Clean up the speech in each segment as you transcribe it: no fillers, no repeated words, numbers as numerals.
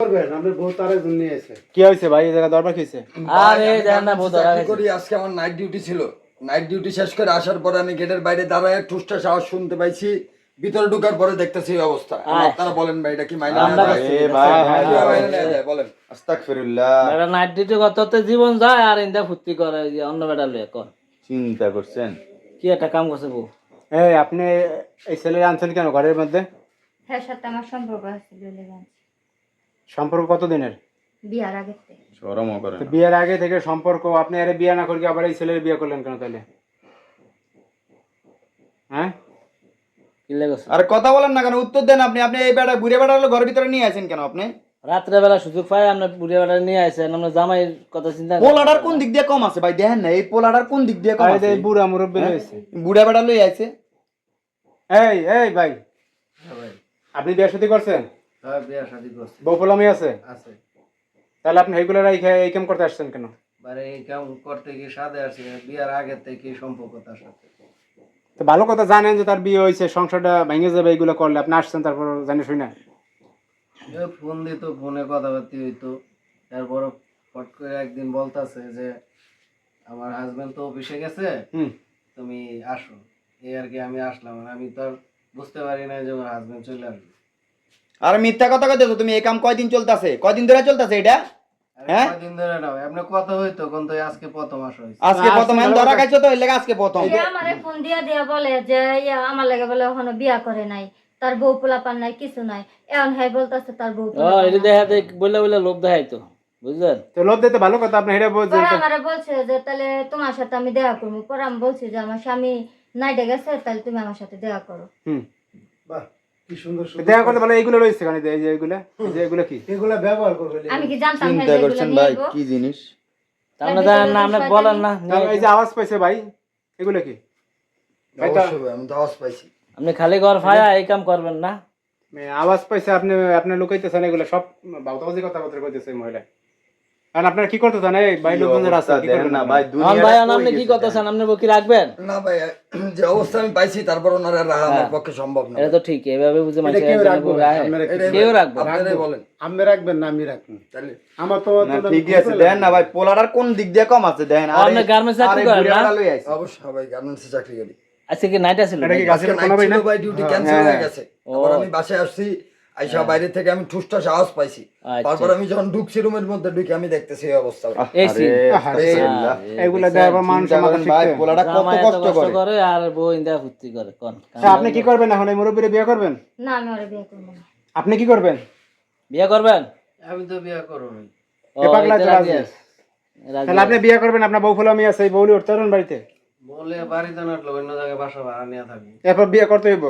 করবেন? আপনি বউ তো আরেকজন নিয়ে এসে। কি হয়েছে ভাই, এই জায়গা দরবার কিছে? আরে দেখেন না বউ ধরা করি আজকে আমার নাইট ডিউটি ছিল। নাইট ডিউটি শেষ করে আসার পরে আমি গেটের বাইরে দাঁড়ায় ঠুসটা সাহস শুনতে পাইছি, ভিতরে ঢোকার পরে দেখতেছি এই অবস্থা। আপনারা বলেন ভাই এটা কি মাইনে আমরা নেওয়া যায়? মাইনে নেওয়া যায় বলেন। আস্তাগফিরুল্লাহ। এটা নাইট ডিউটি করতে জীবন যায় আর ইন্দা ফুর্তি করে যে অন্য বেটা লয়ে কর চিন্তা করছেন? কি একটা কাম করছে বউ। এই আপনি এই ছেলে আনছেন কেন ঘরের মধ্যে? হ্যাঁ সাথে আমার সম্পর্ক আছে বলে জানছি। সম্পর্ক কতদিনের? বিয়ার আগে থেকে। শরমও করে তো বিয়ের আগে থেকে সম্পর্ক, আপনি আরে বিয়ে না করে আবার এই ছেলের বিয়ে করলেন কেন তাহলে? হ্যাঁ কি লেগেছে? আর কথা বলেন না কেন, উত্তর দেন আপনি। আপনি এই বেটা বুড়ে বেটা হলো ঘরের ভিতরে নিয়ে আছেন কেন আপনি? রাত্রে বেলা সুযোগ পাই আমরা বুড়ি বেটা নিয়ে আসেন, আমরা জামাইয়ের কথা চিন্তা করি। পোলাটার কোন দিক দিয়ে কম আছে ভাই? দেখেন না এই পোলাটার কোন দিক দিয়ে কম আরে আছে? এই বুড়া মুরব্বি হয়েছে। বুড়া বেটা লই আইছে। এই এই ভাই, আপনি বিয়ে শাদী করছেন? হ্যাঁ বিয়া শাদী করছি। বউ পোলামি আছে? আছে। তাহলে আপনি এইগুলো রাইখে এই কাম করতে আসছেন কেন? মানে এই কাম করতে গিয়ে সাথে আসি বিয়ার আগে থেকে সম্পর্ক তার সাথে। তো ভালো কথা জানেন যে তার বিয়ে হয়েছে, সংসারটা ভেঙে যাবে এইগুলো করলে, আপনি আসছেন তারপর জানি শুই না। ফোন দিত, ফোনে কথাবার্তি হইতো। তারপর ফট করে একদিন বলতাছে যে আমার হাজবেন্ড তো অফিসে গেছে, তুমি আসো। এই আর কি আমি আসলাম। আমি তো আর বুঝতে পারি না যে আমার হাজবেন্ড চলে আসবে। আর মিথ্যা কথা কইতেছো তুমি। এই কাম কয়দিন চলতেছে? কয়দিন ধরে চলতেছে এটা? হ্যাঁ কয়দিন ধরে না আপনি কথা হইতো কোন তো আজকে প্রথম আসা হইছে। আজকে প্রথম আমি ধরা খাইছো তো, এর লাগা আজকে প্রথম। সে আমারে ফোন দিয়া দিয়া বলে যে আমার লাগে বলে এখনো বিয়া করে নাই, তার বউ পোলাপান নাই, কিছু নাই। এখন হ্যাঁ বলতেছে তার বউ এটা দেখা দেখ বলে বলে লোভ দেখাইতো, বুঝলেন? তো লোভ দিতে ভালো কথা, আপনি এটা বলছেন। পরে আমারে বলছে যে তাহলে তোমার সাথে আমি দেখা করবো। পরে আমি বলছি যে আমার স্বামী নাইটে গেছে, তাহলে তুমি আমার সাথে দেখা করো। বাহ কি সুন্দর দেখা করতে ভালো। এইগুলো রয়েছে কেন? এই যে এইগুলা, এই যে এগুলা কি? এগুলা ব্যবহার করবে। আমি কি জানতাম হ্যাঁ চিন্তা যে এগুলো করছেন নিয়ে ভাই আইবো? কি জিনিস? আপনি জানেন না, আপনি বলেন না। এই যে আওয়াজ পাইছে ভাই, এগুলো কি? অবশ্যই ভাই, আমি তো আওয়াজ পাইছি। আপনি খালি ঘর ফায়া এই কাম করবেন না। আওয়াজ পাইছে, আপনি আপনি লুকাইতেছেন এগুলো সব বাউতাবাজি কথাবার্তা কইতেছে মহিলা। আর আপনারা কি করতেছেন? এই ভাই লোকজনের রাস্তা কি করবেন না ভাই? ভাই আপনি কি করতেছেন? আপনি বকি রাখবেন না ভাই, যে অবস্থা আমি পাইছি তারপর ওনারা রাখা আমার পক্ষে সম্ভব না। এটা তো ঠিক, এভাবে বুঝে মানুষ কেউ রাখবো না, কেউ রাখবো না। আপনারাই বলেন। আপনি রাখবেন না আমি রাখবো। তাহলে আমার তো না ঠিকই আছে। দেখেন না ভাই পোলাটার কোন দিক দিয়ে কম আছে দেখেন। আপনি গার্মেন্টস চাকরি করেন না? অবশ্যই ভাই গার্মেন্টসে চাকরি করি। আজকে কি নাইট আছিল? এটা কি আজকে গাছের কোনো night ভাই না? ছিল ভাই, ডিউটি ক্যান্সেল হয়ে গেছে। তারপর আমি বাসায় আসছি, আইসা বাইরে থেকে আমি ঠুসটা সাহস পাইছি। তারপর আমি যখন ঢুকছি রুমের মধ্যে ঢুকে আমি দেখতেছি এই অবস্থা। এসি এগুলা দেয় আবার মানুষ মাথা ভাই ঠিক পোলাটা কত কষ্ট করে। করে আর বউ ইন্দা ফুর্তি করে কোন। আপনি কি করবেন এখন? এই মুরব্বিরে বিয়ে করবেন? না আমি ওরে বিয়ে করবো না। আপনি কি করবেন? বিয়ে করবেন? আমি তো বিয়ে করবো না। ও, এ পাগলা এতে তো রাজি রাজি আছে। আছে। রাজি তাহলে আপনি বিয়ে করবেন, আপনার বউ ফুলামি আছে, এই বউলি উঠতে পারবেন বাড়িতে? বলে বাড়িতে না উঠলে অন্য জায়গায় বাসা ভাড়া নিয়ে থাকবো। এরপর বিয়ে করতে হইব?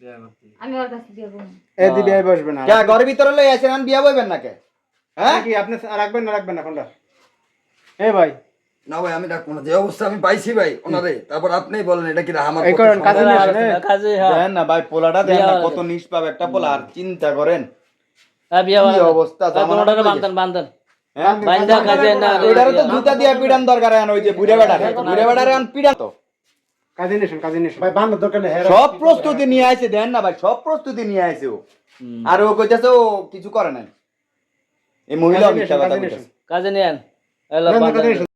বিয়ে করতে আমি ওর কাছে বিয়ে করবো না। এই দি বিয়ে বসবে না? কে ঘরের ভিতরে লই আছেন আমি বিয়া বইবেন না কে? হ্যাঁ কি আপনি রাখবেন না রাখবেন না কোনটা? এই ভাই না ভাই আমি রাখবো না। যে অবস্থা আমি পাইছি ভাই ওনারে, তারপর আপনিই বলেন এটা কি আমার এই পক্ষে করেন সম্ভব? কাজে নিয়ে আসেন। কাজে হ্যাঁ দেখেন না ভাই পোলাটা দেখেন না কত নিষ্পাপ একটা পোলা। আর চিন্তা করেন বিয়ে কি অবস্থা জামানা জামানাটা বান্ধন বান্ধন হ্যাঁ বাইন্দা কাজে না এটারে তো জুতা দিয়া পিড়ান দরকার। এখন ওই যে বুড়ে বেটারে এখন পিড়ান তো কাজে নিয়ে আসেন, কাজে নিয়ে আসেন। ভাই বান্ধব দরকার নেই। সব প্রস্তুতি নিয়ে আইছে। দেন না ভাই সব প্রস্তুতি নিয়ে আইছে ও। আর ও কইতাছে ও কিছু করে নাই। এই মহিলা মিথ্যা কথা কইতাছে। কাজে নিয়ে আন। কাজে নিয়ে আসেন।